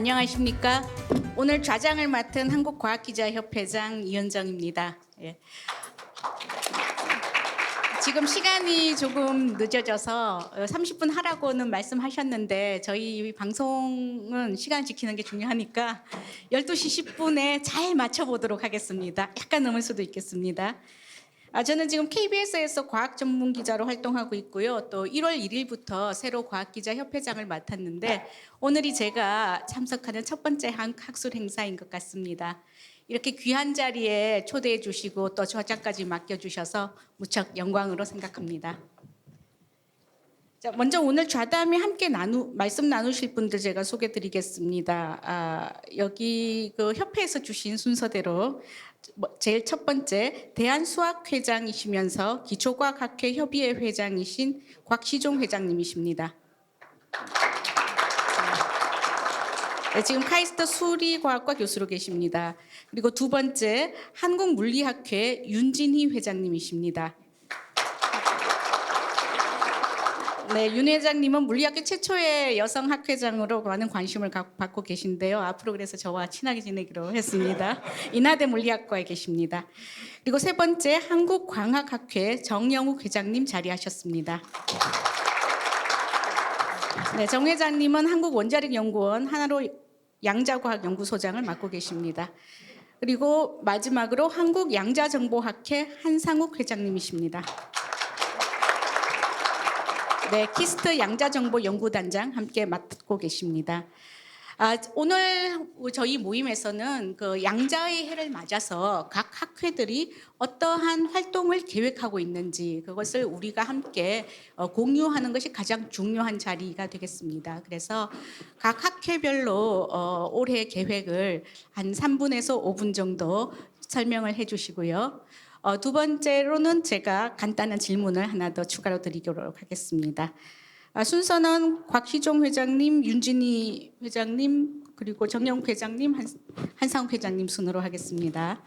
안녕하십니까. 오늘 좌장을 맡은 한국과학기자협회장 이현정입니다. 예. 지금 시간이 조금 늦어져서 30분 하라고는 말씀하셨는데 저희 방송은 시간 지키는 게 중요하니까 12시 10분에 잘 맞춰보도록 하겠습니다. 약간 넘을 수도 있겠습니다. 저는 지금 KBS에서 과학 전문 기자로 활동하고 있고요. 또 1월 1일부터 새로 과학기자협회장을 맡았는데 오늘이 제가 참석하는 첫 번째 학술 행사인 것 같습니다. 이렇게 귀한 자리에 초대해 주시고 또 저장까지 맡겨주셔서 무척 영광으로 생각합니다. 자, 먼저 오늘 좌담이 함께 말씀 나누실 분들 제가 소개드리겠습니다. 여기 그 협회에서 주신 순서대로 제일 첫 번째 대한수학회장이시면서 기초과학학회 협의회 회장이신 곽시종 회장님이십니다. 네, 지금 카이스트 수리과학과 교수로 계십니다. 그리고 두 번째 한국물리학회 윤진희 회장님이십니다. 네, 윤 회장님은 물리학회 최초의 여성 학회장으로 많은 관심을 받고 계신데요. 앞으로 그래서 저와 친하게 지내기로 했습니다. 인하대 물리학과에 계십니다. 그리고 세 번째 한국광학학회 정영욱 회장님 자리하셨습니다. 네, 정 회장님은 한국원자력연구원 하나로 양자과학연구소장을 맡고 계십니다. 그리고 마지막으로 한국양자정보학회 한상욱 회장님이십니다. 네, 키스트 양자정보연구단장 함께 맡고 계십니다. 오늘 저희 모임에서는 그 양자의 해를 맞아서 각 학회들이 어떠한 활동을 계획하고 있는지 그것을 우리가 함께 공유하는 것이 가장 중요한 자리가 되겠습니다. 그래서 각 학회별로 올해 계획을 한 3분에서 5분 정도 설명을 해주시고요. 두 번째로는 제가 간단한 질문을 하나 더 추가로 드리도록 하겠습니다. 순서는 곽시종 회장님, 윤진희 회장님, 그리고 정영욱 회장님, 한상욱 회장님 순으로 하겠습니다.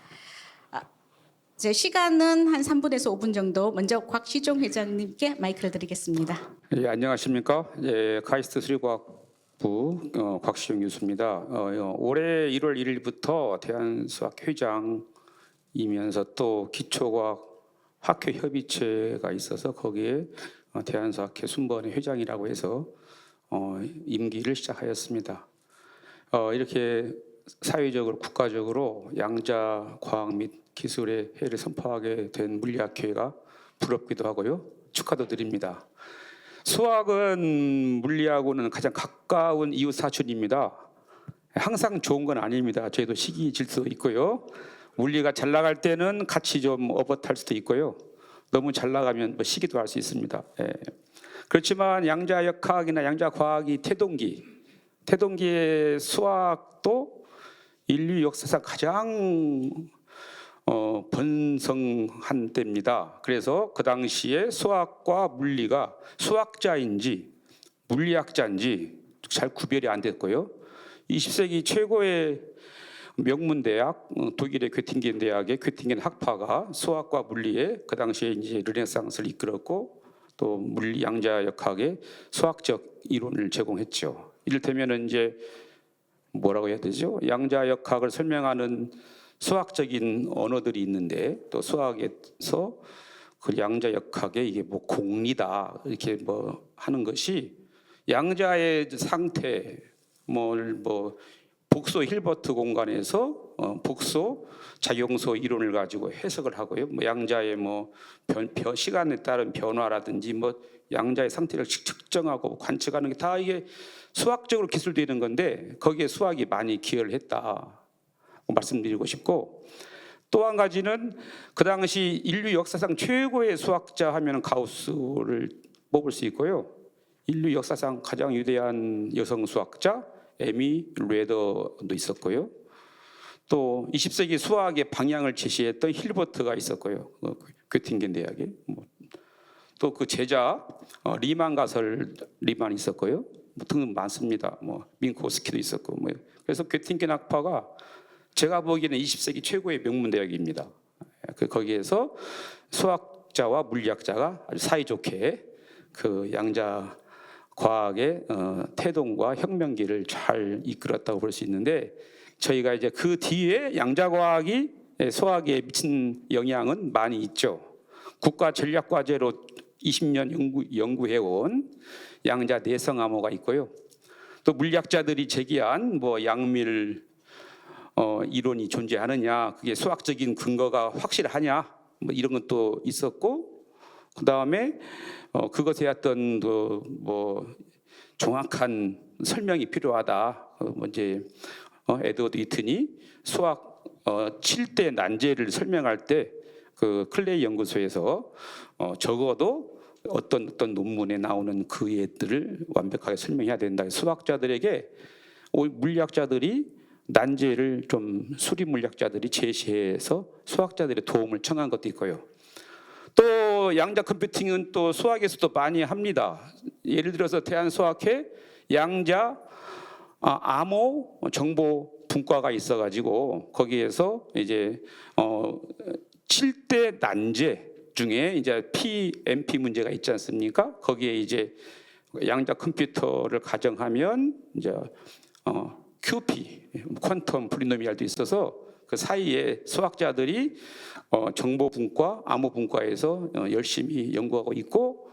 제 시간은 한 3분에서 5분 정도. 먼저 곽시종 회장님께 마이크를 드리겠습니다. 예, 안녕하십니까. 예, 카이스트 수리과학부 곽시종 교수입니다. 올해 1월 1일부터 대한수학회장이면서 또 기초과학 학회 협의체가 있어서 거기에 대한수학회 순번의 회장이라고 해서 임기를 시작하였습니다. 이렇게 사회적으로 국가적으로 양자과학 및 기술의 해를 선포하게 된 물리학회가 부럽기도 하고요. 축하도 드립니다. 수학은 물리하고는 가장 가까운 이웃 사촌입니다. 항상 좋은 건 아닙니다. 저희도 시기 질 수도 있고요. 물리가 잘 나갈 때는 같이 좀 업어탈 수도 있고요. 너무 잘 나가면 시기도 할 수 있습니다. 예. 그렇지만 양자역학이나 양자과학이 태동기의 수학도 인류 역사상 가장 번성한 때입니다. 그래서 그 당시에 수학과 물리가 수학자인지 물리학자인지 잘 구별이 안 됐고요. 20세기 최고의 명문대학 독일의 괴팅겐 대학의 괴팅겐 학파가 수학과 물리에 그 당시에 이제 르네상스를 이끌었고 또 물리 양자역학의 수학적 이론을 제공했죠. 이를테면 이제 뭐라고 해야 되죠? 양자역학을 설명하는 수학적인 언어들이 있는데 또 수학에서 그 양자역학의 이게 뭐 공리다 이렇게 뭐 하는 것이 양자의 상태 뭐 복소 힐버트 공간에서 복소 작용소 이론을 가지고 해석을 하고요. 뭐 양자의 뭐 시간에 따른 변화라든지 뭐 양자의 상태를 측정하고 관측하는 게 다 이게 수학적으로 기술되는 건데 거기에 수학이 많이 기여를 했다 말씀드리고 싶고, 또 한 가지는 그 당시 인류 역사상 최고의 수학자 하면 가우스를 뽑을 수 있고요. 인류 역사상 가장 위대한 여성 수학자 에미 뢰더도 있었고요. 또 20세기 수학의 방향을 제시했던 힐버트가 있었고요. 괴팅겐 대학에. 또 그 제자 리만 가설 리만 있었고요. 등 많습니다. 민코스키도 있었고. 그래서 괴팅겐 학파가 제가 보기에는 20세기 최고의 명문 대학입니다. 거기에서 수학자와 물리학자가 아주 사이좋게 그 양자 과학의 태동과 혁명기를 잘 이끌었다고 볼 수 있는데 저희가 이제 그 뒤에 양자과학이 수학에 미친 영향은 많이 있죠. 국가 전략과제로 20년 연구해온 양자 내성암호가 있고요. 또 물리학자들이 제기한 뭐 양밀 이론이 존재하느냐, 그게 수학적인 근거가 확실하냐, 뭐 이런 것도 있었고, 그 다음에 그것에 어떤 뭐 정확한 설명이 필요하다. 이제 에드워드 이튼이 수학 7대 난제를 설명할 때 그 클레이 연구소에서 적어도 어떤 논문에 나오는 그 예들을 완벽하게 설명해야 된다. 수학자들에게 물리학자들이 난제를 좀 수리 물리학자들이 제시해서 수학자들의 도움을 청한 것도 있고요. 또 양자 컴퓨팅은 또 수학에서도 많이 합니다. 예를 들어서 대한수학회 양자 암호 정보 분과가 있어가지고 거기에서 이제 7대 난제 중에 이제 PMP 문제가 있지 않습니까? 거기에 이제 양자 컴퓨터를 가정하면 이제 QP 퀀텀 폴리노미알도 있어서 그 사이에 수학자들이 정보 분과, 암호 분과에서 열심히 연구하고 있고,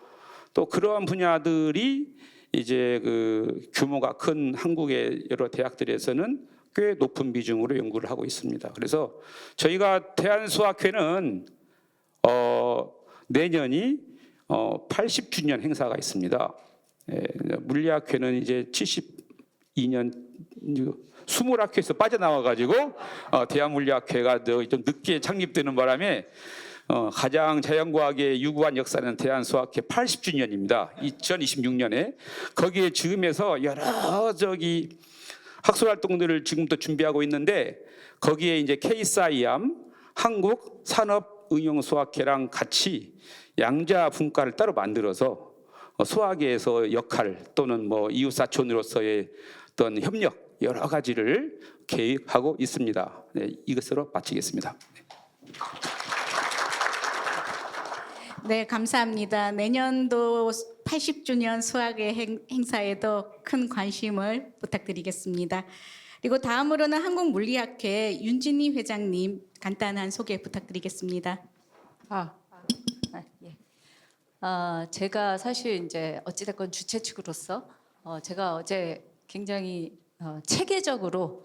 또 그러한 분야들이 이제 그 규모가 큰 한국의 여러 대학들에서는 꽤 높은 비중으로 연구를 하고 있습니다. 그래서 저희가 대한수학회는 내년이 80주년 행사가 있습니다. 물리학회는 이제 72년 20학회에서 빠져나와가지고 대한물리학회가 좀 늦게 창립되는 바람에 가장 자연과학의 유구한 역사는 대한수학회 80주년입니다. 2026년에 거기에 지금에서 여러 학술 활동들을 지금부터 준비하고 있는데 거기에 이제 K사이암 한국산업응용수학회랑 같이 양자 분과를 따로 만들어서 수학에서 역할 또는 뭐 이웃사촌으로서의 어떤 협력 여러 가지를 계획하고 있습니다. 네, 이것으로 마치겠습니다. 네, 감사합니다. 내년도 80주년 수학의 행사에도 큰 관심을 부탁드리겠습니다. 그리고 다음으로는 한국물리학회 윤진희 회장님 간단한 소개 부탁드리겠습니다. 예. 제가 사실 이제 어찌됐건 주최 측으로서 제가 어제 굉장히 체계적으로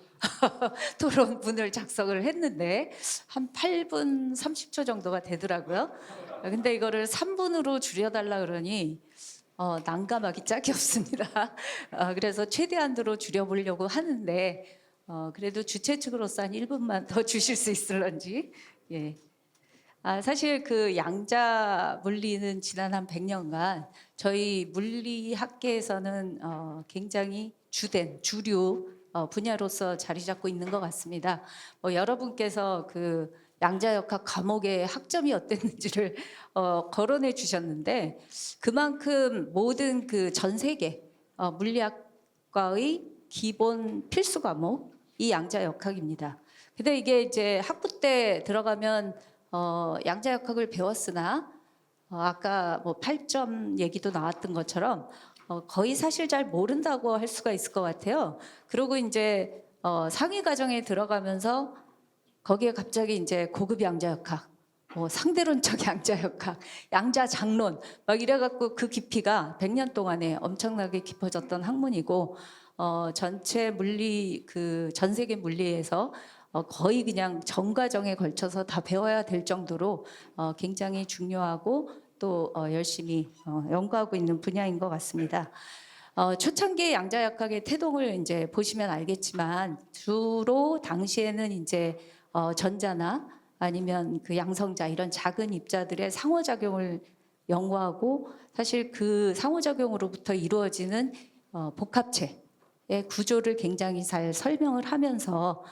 토론문을 작성을 했는데 한 8분 30초 정도가 되더라고요. 근데 이거를 3분으로 줄여달라 그러니 난감하기 짝이 없습니다. 그래서 최대한으로 줄여보려고 하는데 그래도 주최 측으로서 한 1분만 더 주실 수 있을런지. 예. 사실 그 양자 물리는 지난 한 100년간 저희 물리학계에서는 굉장히 주류 분야로서 자리 잡고 있는 것 같습니다. 여러분께서 그 양자역학 과목의 학점이 어땠는지를 거론해 주셨는데 그만큼 모든 그 전 세계 물리학과의 기본 필수 과목이 양자역학입니다. 근데 이게 이제 학부 때 들어가면 양자역학을 배웠으나 아까 뭐 8점 얘기도 나왔던 것처럼 거의 사실 잘 모른다고 할 수가 있을 것 같아요. 그리고 이제 상위 과정에 들어가면서 거기에 갑자기 이제 고급 양자역학, 뭐 상대론적 양자역학, 양자장론 막 이래갖고 그 깊이가 100년 동안에 엄청나게 깊어졌던 학문이고 전체 물리 그 전 세계 물리에서 거의 그냥 전 과정에 걸쳐서 다 배워야 될 정도로 굉장히 중요하고 또 열심히 연구하고 있는 분야인 것 같습니다. 초창기 양자역학의 태동을 이제 보시면 알겠지만 주로 당시에는 이제 전자나 아니면 그 양성자 이런 작은 입자들의 상호작용을 연구하고 사실 그 상호작용으로부터 이루어지는 복합체의 구조를 굉장히 잘 설명을 하면서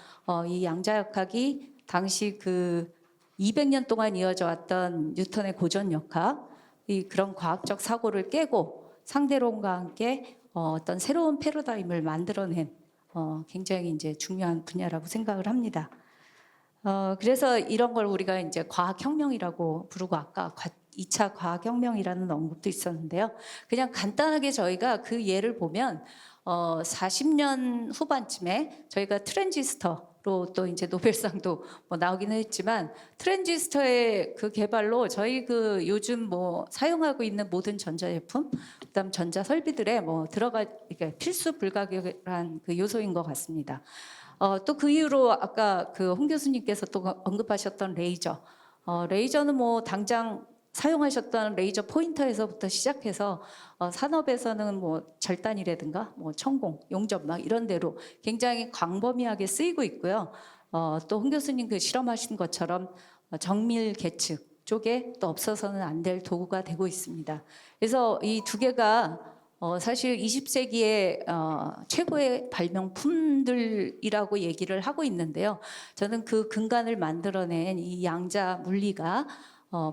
이 양자역학이 당시 그 200년 동안 이어져 왔던 뉴턴의 고전역학 이 그런 과학적 사고를 깨고 상대론과 함께 어떤 새로운 패러다임을 만들어낸 굉장히 이제 중요한 분야라고 생각을 합니다. 그래서 이런 걸 우리가 이제 과학혁명이라고 부르고 아까 2차 과학혁명이라는 언급도 있었는데요. 그냥 간단하게 저희가 그 예를 보면 40년 후반쯤에 저희가 트랜지스터로 또 이제 노벨상도 뭐 나오기는 했지만 트랜지스터의 그 개발로 저희 그 요즘 뭐 사용하고 있는 모든 전자제품, 그다음 전자 설비들에 뭐 들어가 이게 필수 불가결한 그 요소인 것 같습니다. 또 그 이후로 아까 그 홍 교수님께서 또 언급하셨던 레이저, 레이저는 뭐 당장 사용하셨던 레이저 포인터에서부터 시작해서 산업에서는 뭐 절단이라든가 뭐 천공, 용접 막 이런 데로 굉장히 광범위하게 쓰이고 있고요. 또 홍 교수님 그 실험하신 것처럼 정밀 계측 쪽에 또 없어서는 안 될 도구가 되고 있습니다. 그래서 이 두 개가 사실 20세기의 최고의 발명품들이라고 얘기를 하고 있는데요. 저는 그 근간을 만들어낸 이 양자 물리가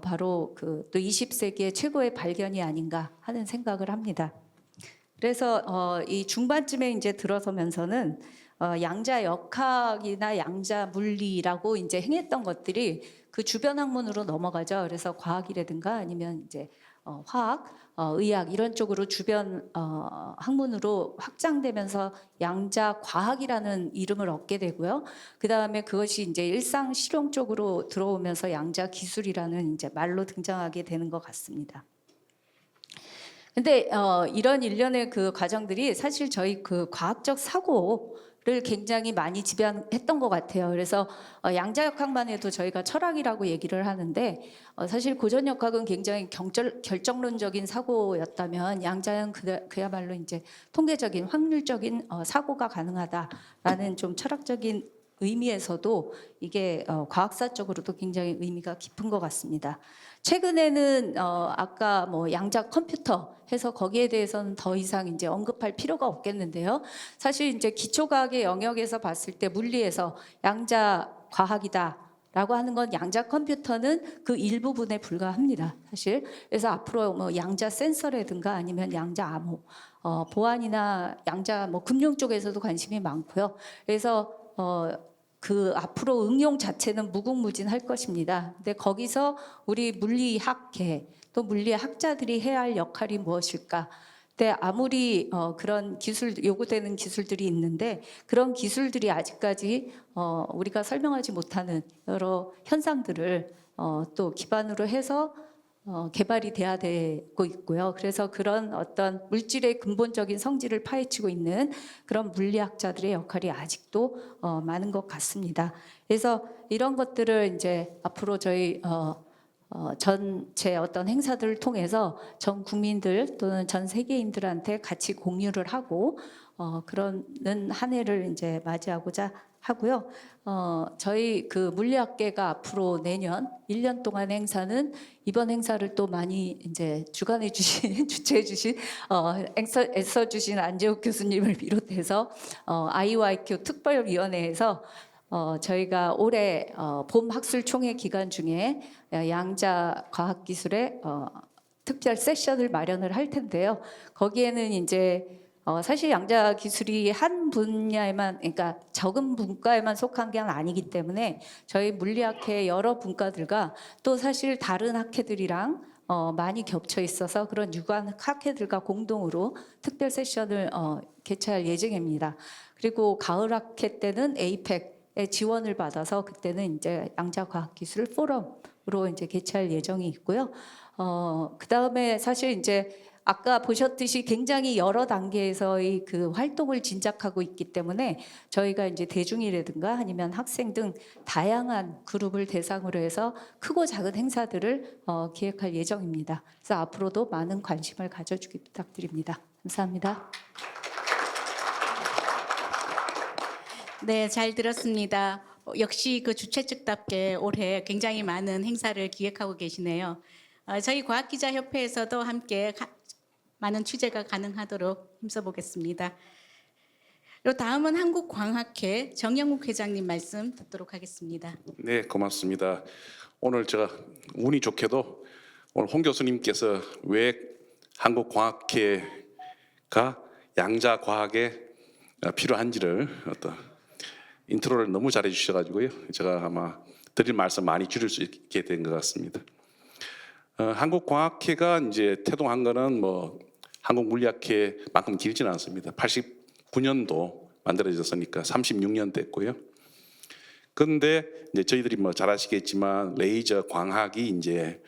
바로 그 또 20세기의 최고의 발견이 아닌가 하는 생각을 합니다. 그래서 이 중반쯤에 이제 들어서면서는 양자 역학이나 양자 물리라고 이제 행했던 것들이 그 주변 학문으로 넘어가죠. 그래서 과학이라든가 아니면 이제 화학, 의학 이런 쪽으로 주변 학문으로 확장되면서 양자 과학이라는 이름을 얻게 되고요. 그 다음에 그것이 이제 일상 실용 쪽으로 들어오면서 양자 기술이라는 이제 말로 등장하게 되는 것 같습니다. 근데 이런 일련의 그 과정들이 사실 저희 그 과학적 사고를 굉장히 많이 지배했던 것 같아요. 그래서 양자역학만 해도 저희가 철학이라고 얘기를 하는데 사실 고전역학은 굉장히 결정론적인 사고였다면 양자는 그야말로 이제 통계적인 확률적인 사고가 가능하다라는 좀 철학적인 의미에서도 이게 과학사적으로도 굉장히 의미가 깊은 것 같습니다. 최근에는 아까 뭐 양자 컴퓨터 해서 거기에 대해서는 더 이상 이제 언급할 필요가 없겠는데요. 사실 이제 기초과학의 영역에서 봤을 때 물리에서 양자 과학이다라고 하는 건 양자 컴퓨터는 그 일부분에 불과합니다. 사실 그래서 앞으로 뭐 양자 센서라든가 아니면 양자 암호, 보안이나 양자 뭐 금융 쪽에서도 관심이 많고요. 그래서 그 앞으로 응용 자체는 무궁무진할 것입니다. 근데 거기서 우리 물리학계 또 물리학자들이 해야 할 역할이 무엇일까? 근데 아무리 그런 기술 요구되는 기술들이 있는데 그런 기술들이 아직까지 우리가 설명하지 못하는 여러 현상들을 또 기반으로 해서 개발이 돼야 되고 있고요. 그래서 그런 어떤 물질의 근본적인 성질을 파헤치고 있는 그런 물리학자들의 역할이 아직도 많은 것 같습니다. 그래서 이런 것들을 이제 앞으로 저희 전체 어떤 행사들을 통해서 전 국민들 또는 전 세계인들한테 같이 공유를 하고 그러는 한 해를 이제 맞이하고자 하고요. 저희 그 물리학계가 앞으로 내년 1년 동안 행사는 이번 행사를 또 많이 이제 주관해 주신 주최해 주신 애써 주신 안재욱 교수님을 비롯해서 IYQ 특별위원회에서 저희가 올해 봄 학술 총회 기간 중에 양자 과학기술의 특별 세션을 마련을 할 텐데요. 거기에는 이제 사실 양자 기술이 한 분야에만, 그러니까 적은 분과에만 속한 게 아니기 때문에 저희 물리학회 여러 분과들과 또 사실 다른 학회들이랑 많이 겹쳐 있어서 그런 유관 학회들과 공동으로 특별 세션을 개최할 예정입니다. 그리고 가을 학회 때는 에이펙의 지원을 받아서 그때는 이제 양자과학기술 포럼으로 이제 개최할 예정이 있고요. 그 다음에 사실 이제 아까 보셨듯이 굉장히 여러 단계에서의 그 활동을 진작하고 있기 때문에 저희가 이제 대중이라든가 아니면 학생 등 다양한 그룹을 대상으로 해서 크고 작은 행사들을 기획할 예정입니다. 그래서 앞으로도 많은 관심을 가져주기 부탁드립니다. 감사합니다. 네, 잘 들었습니다. 역시 그 주최 측답게 올해 굉장히 많은 행사를 기획하고 계시네요. 저희 과학기자협회에서도 함께 많은 취재가 가능하도록 힘써보겠습니다. 그리고 다음은 한국광학회 정영욱 회장님 말씀 듣도록 하겠습니다. 네, 고맙습니다. 오늘 제가 운이 좋게도 오늘 홍 교수님께서 왜 한국광학회가 양자과학에 필요한지를 인트로를 너무 잘해 주셔가지고요. 제가 아마 드릴 말씀 많이 줄일 수 있게 된 것 같습니다. 한국광학회가 이제 태동한 거는 뭐 한국물리학회만큼 길지는 않습니다. 89년도 만들어졌으니까 36년 됐고요. 그런데 이제 저희들이 뭐 잘 아시겠지만 레이저 광학이 이제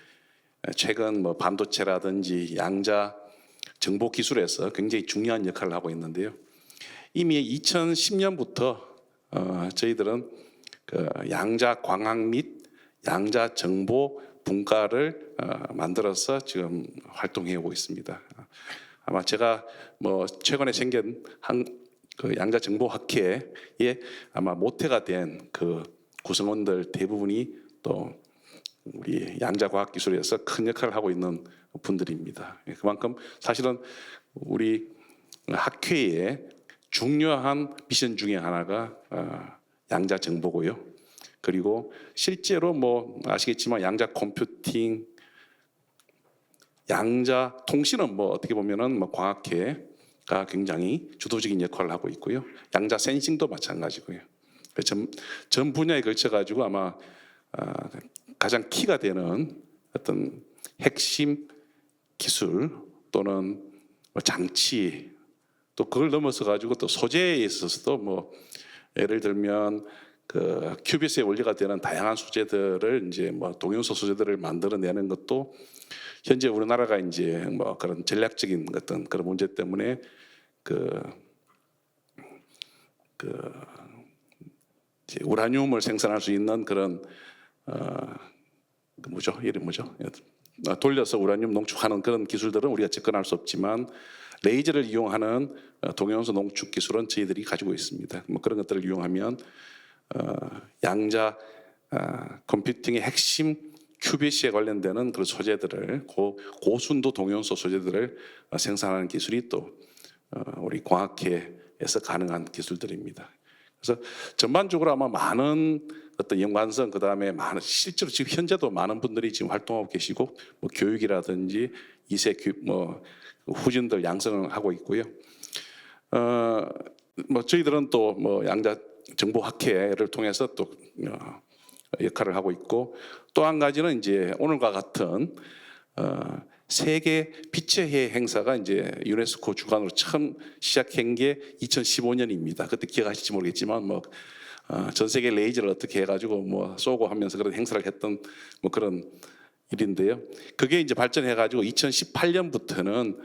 최근 뭐 반도체라든지 양자 정보 기술에서 굉장히 중요한 역할을 하고 있는데요. 이미 2010년부터 저희들은 그 양자 광학 및 양자 정보 분과를 만들어서 지금 활동해 오고 있습니다. 아마 제가 뭐 최근에 생긴 그 양자정보학회에 아마 모태가 된 그 구성원들 대부분이 또 우리 양자과학기술에서 큰 역할을 하고 있는 분들입니다. 그만큼 사실은 우리 학회의 중요한 미션 중에 하나가 양자정보고요. 그리고 실제로 뭐 아시겠지만 양자 컴퓨팅, 양자 통신은 뭐 어떻게 보면은 뭐 광학회가 굉장히 주도적인 역할을 하고 있고요. 양자 센싱도 마찬가지고요. 전 분야에 걸쳐 가지고 아마 가장 키가 되는 어떤 핵심 기술 또는 뭐 장치 또 그걸 넘어서 가지고 또 소재에 있어서도 뭐 예를 들면 그 큐비스의 원리가 되는 다양한 소재들을 이제 뭐 동영서 소재들을 만들어내는 것도 현재 우리나라가 이제 뭐 그런 전략적인 어떤 그런 문제 때문에 이제 우라늄을 생산할 수 있는 그런 이름 뭐죠? 돌려서 우라늄 농축하는 그런 기술들은 우리가 접근할 수 없지만 레이저를 이용하는 동영서 농축 기술은 저희들이 가지고 있습니다. 뭐 그런 것들을 이용하면 양자 컴퓨팅의 핵심 큐비시에 관련되는 그런 소재들을 고순도 동영서 소재들을 생산하는 기술이 또 우리 광학회에서 가능한 기술들입니다. 그래서 전반적으로 아마 많은 어떤 연관성 그다음에 많은 실제로 지금 현재도 많은 분들이 지금 활동하고 계시고 뭐 교육이라든지 이세 뭐 후진들 양성을 하고 있고요. 뭐 저희들은 또 뭐 양자 정보학회를 통해서 또 역할을 하고 있고 또 한 가지는 이제 오늘과 같은 세계 빛의 해 행사가 이제 유네스코 주관으로 처음 시작한 게 2015년입니다. 그때 기억하실지 모르겠지만 뭐 전 세계 레이저를 어떻게 해가지고 뭐 쏘고 하면서 그런 행사를 했던 뭐 그런 일인데요. 그게 이제 발전해가지고 2018년부터는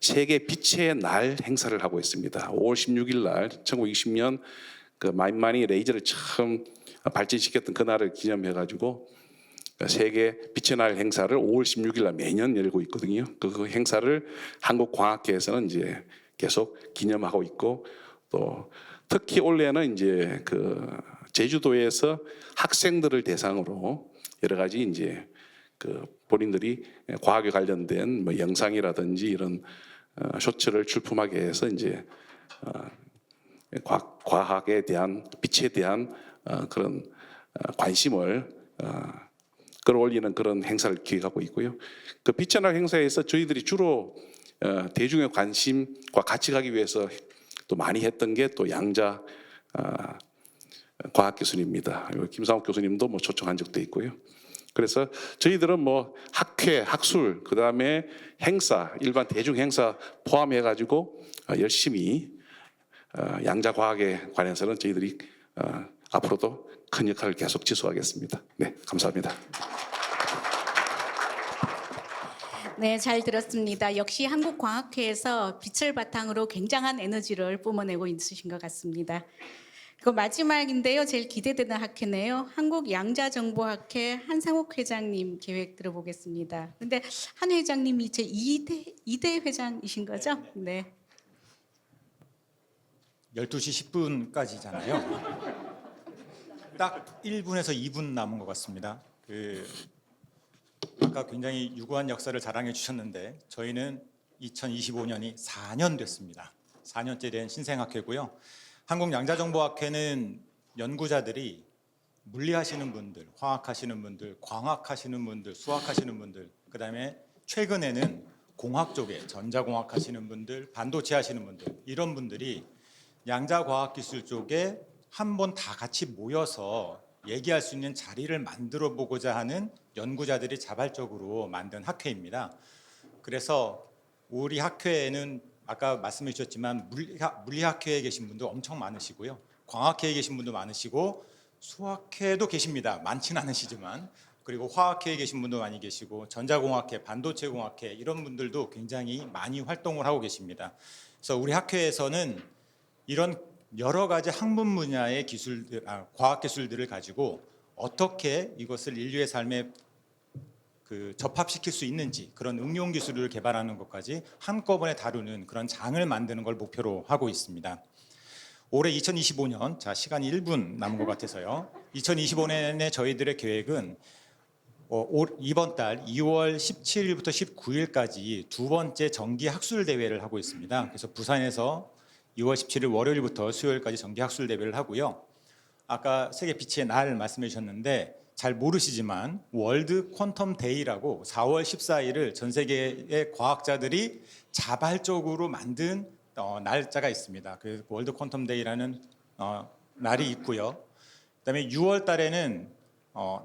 세계 빛의 날 행사를 하고 있습니다. 5월 16일 날 1960년 그 마인만이 레이저를 처음 발전시켰던 그날을 기념해가지고 세계 빛의 날 행사를 5월 16일 날 매년 열고 있거든요. 그 행사를 한국광학회에서는 이제 계속 기념하고 있고 또 특히 올해는 이제 그 제주도에서 학생들을 대상으로 여러 가지 이제 그 본인들이 과학에 관련된 뭐 영상이라든지 이런 쇼츠를 출품하게 해서 이제 과학에 대한 빛에 대한 그런 관심을 끌어올리는 그런 행사를 기획하고 있고요. 그 빛의 날 행사에서 저희들이 주로 대중의 관심과 같이 가기 위해서 또 많이 했던 게 또 양자 과학기술입니다. 김상욱 교수님도 뭐 초청한 적도 있고요. 그래서 저희들은 뭐 학회, 학술, 그 다음에 행사, 일반 대중 행사 포함해 가지고 열심히 양자 과학에 관해서는 저희들이 앞으로도 큰 역할을 계속 지속하겠습니다. 네, 감사합니다. 네, 잘 들었습니다. 역시 한국광학회에서 빛을 바탕으로 굉장한 에너지를 뿜어내고 있으신 것 같습니다. 그 마지막인데요. 제일 기대되는 학회네요. 한국양자정보학회 한상욱 회장님 계획 들어보겠습니다. 근데 한 회장님이 제 2대 회장이신 거죠? 네. 12시 10분까지잖아요. 딱 1분에서 2분 남은 것 같습니다. 아까 굉장히 유구한 역사를 자랑해 주셨는데 저희는 2025년이 4년 됐습니다. 4년째 된 신생학회고요. 한국양자정보학회는 연구자들이 물리하시는 분들, 화학하시는 분들, 광학하시는 분들, 수학하시는 분들, 그다음에 최근에는 공학 쪽에 전자공학 하시는 분들, 반도체 하시는 분들 이런 분들이 양자과학기술 쪽에 한번 다 같이 모여서 얘기할 수 있는 자리를 만들어 보고자 하는 연구자들이 자발적으로 만든 학회입니다. 그래서 우리 학회에는 아까 말씀해 주셨지만 물리학회에 계신 분도 엄청 많으시고요. 광학회에 계신 분도 많으시고 수학회도 계십니다. 많지는 않으시지만. 그리고 화학회에 계신 분도 많이 계시고 전자공학회, 반도체공학회 이런 분들도 굉장히 많이 활동을 하고 계십니다. 그래서 우리 학회에서는 이런 여러 가지 학문 분야의 과학 기술들을 가지고 어떻게 이것을 인류의 삶에 접합시킬 수 있는지 그런 응용 기술을 개발하는 것까지 한꺼번에 다루는 그런 장을 만드는 걸 목표로 하고 있습니다. 올해 2025년, 자 시간이 1분 남은 것 같아서요. 2025년에 저희들의 계획은 이번 달 2월 17일부터 19일까지 두 번째 정기 학술 대회를 하고 있습니다. 그래서 부산에서 2월 17일 월요일부터 수요일까지 정기 학술 대회를 하고요. 아까 세계 빛의 날 말씀해 주셨는데 잘 모르시지만 월드 퀀텀 데이라고 4월 14일을 전 세계의 과학자들이 자발적으로 만든 날짜가 있습니다. 그래서 월드 퀀텀 데이라는 날이 있고요. 그다음에 6월 달에는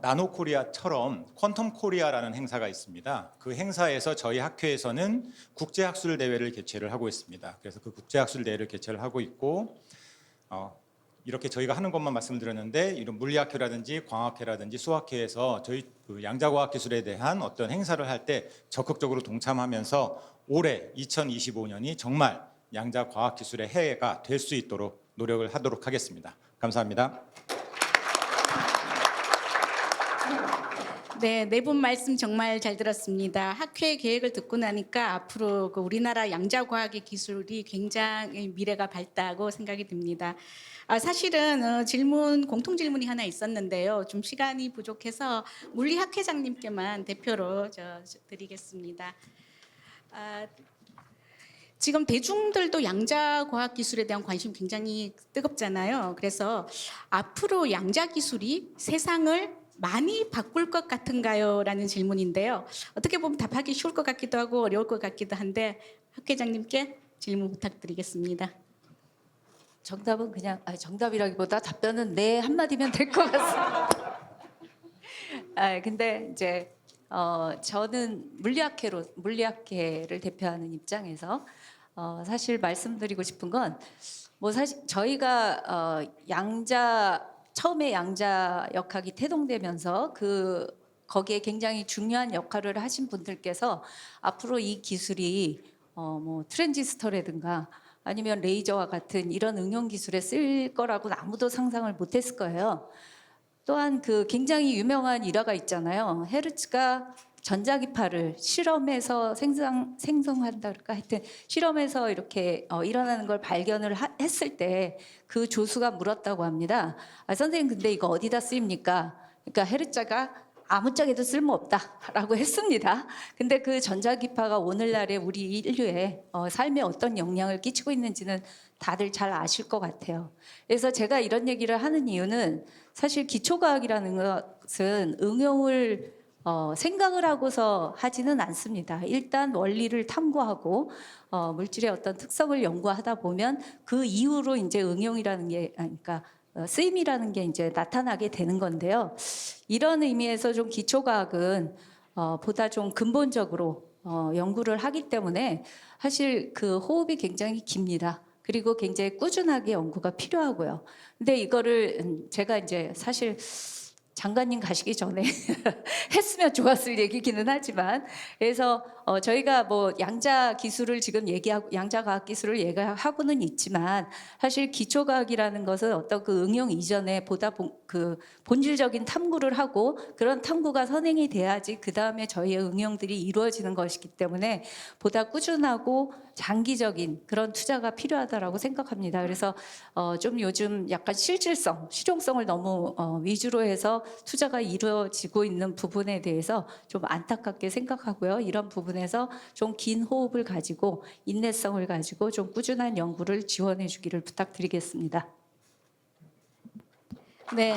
나노 코리아처럼 퀀텀 코리아라는 행사가 있습니다. 그 행사에서 저희 학회에서는 국제 학술 대회를 개최를 하고 있습니다. 그래서 그 국제 학술 대회를 개최를 하고 있고 이렇게 저희가 하는 것만 말씀드렸는데 이런 물리학회라든지 광학회라든지 수학회에서 저희 양자과학 기술에 대한 어떤 행사를 할 때 적극적으로 동참하면서 올해 2025년이 정말 양자과학 기술의 해가 될 수 있도록 노력을 하도록 하겠습니다. 감사합니다. 네, 네 분 말씀 정말 잘 들었습니다. 학회 계획을 듣고 나니까 앞으로 우리나라 양자과학의 기술이 굉장히 미래가 밝다고 생각이 듭니다. 사실은 공통 질문이 하나 있었는데요. 좀 시간이 부족해서 물리학회장님께만 대표로 드리겠습니다. 지금 대중들도 양자과학 기술에 대한 관심 굉장히 뜨겁잖아요. 그래서 앞으로 양자 기술이 세상을 많이 바꿀 것 같은가요? 라는 질문인데요. 어떻게 보면 답하기 쉬울 것 같기도 하고 어려울 것 같기도 한데 학회장님께 질문 부탁드리겠습니다. 정답은 그냥 정답이라기보다 답변은 네 한마디면 될 것 같습니다. 근데 이제 저는 물리학회를 대표하는 입장에서 사실 말씀드리고 싶은 건 뭐 사실 저희가 처음에 양자역학이 태동되면서 거기에 굉장히 중요한 역할을 하신 분들께서 앞으로 이 기술이 뭐 트랜지스터라든가 아니면 레이저와 같은 이런 응용 기술에 쓸 거라고는 아무도 상상을 못했을 거예요. 또한 굉장히 유명한 일화가 있잖아요. 헤르츠가 전자기파를 실험에서 생성한다랄까 하여튼 실험에서 이렇게 일어나는 걸 발견을 했을 때 그 조수가 물었다고 합니다. 선생님 근데 이거 어디다 쓰입니까? 그러니까 헤르츠가 아무짝에도 쓸모없다라고 했습니다. 근데 그 전자기파가 오늘날의 우리 인류의 삶에 어떤 영향을 끼치고 있는지는 다들 잘 아실 것 같아요. 그래서 제가 이런 얘기를 하는 이유는 사실 기초과학이라는 것은 응용을 생각을 하고서 하지는 않습니다. 일단 원리를 탐구하고 물질의 어떤 특성을 연구하다 보면 그 이후로 이제 응용이라는 게 그러니까 쓰임이라는 게 이제 나타나게 되는 건데요. 이런 의미에서 좀 기초과학은 보다 좀 근본적으로 연구를 하기 때문에 사실 그 호흡이 굉장히 깁니다. 그리고 굉장히 꾸준하게 연구가 필요하고요. 근데 이거를 제가 이제 사실 장관님 가시기 전에 했으면 좋았을 얘기기는 하지만 그래서 저희가 뭐 양자 기술을 지금 얘기하고 양자과학 기술을 얘기하고는 있지만 사실 기초과학이라는 것은 어떤 응용 이전에 보다 본질적인 탐구를 하고 그런 탐구가 선행이 돼야지 그 다음에 저희의 응용들이 이루어지는 것이기 때문에 보다 꾸준하고 장기적인 그런 투자가 필요하다라고 생각합니다. 그래서 좀 요즘 약간 실용성을 너무 위주로 해서 투자가 이루어지고 있는 부분에 대해서 좀 안타깝게 생각하고요. 이런 부분에서 좀 긴 호흡을 가지고 인내성을 가지고 좀 꾸준한 연구를 지원해 주기를 부탁드리겠습니다. 네.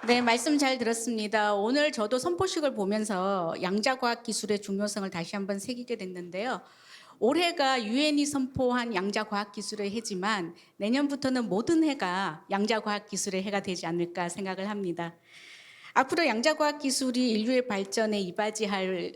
네, 말씀 잘 들었습니다. 오늘 저도 선포식을 보면서 양자과학 기술의 중요성을 다시 한번 새기게 됐는데요. 올해가 유엔이 선포한 양자과학기술의 해지만 내년부터는 모든 해가 양자과학기술의 해가 되지 않을까 생각을 합니다. 앞으로 양자과학기술이 인류의 발전에 이바지할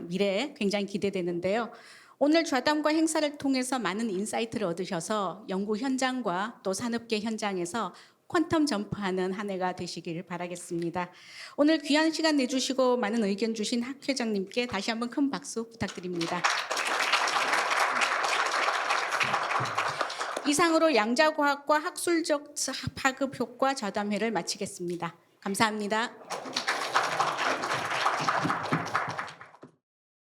미래에 굉장히 기대되는데요. 오늘 좌담과 행사를 통해서 많은 인사이트를 얻으셔서 연구 현장과 또 산업계 현장에서 퀀텀 점프하는 한 해가 되시길 바라겠습니다. 오늘 귀한 시간 내주시고 많은 의견 주신 학 회장님께 다시 한번 큰 박수 부탁드립니다. 이상으로 양자과학과 학술적 파급 효과 좌담회를 마치겠습니다. 감사합니다.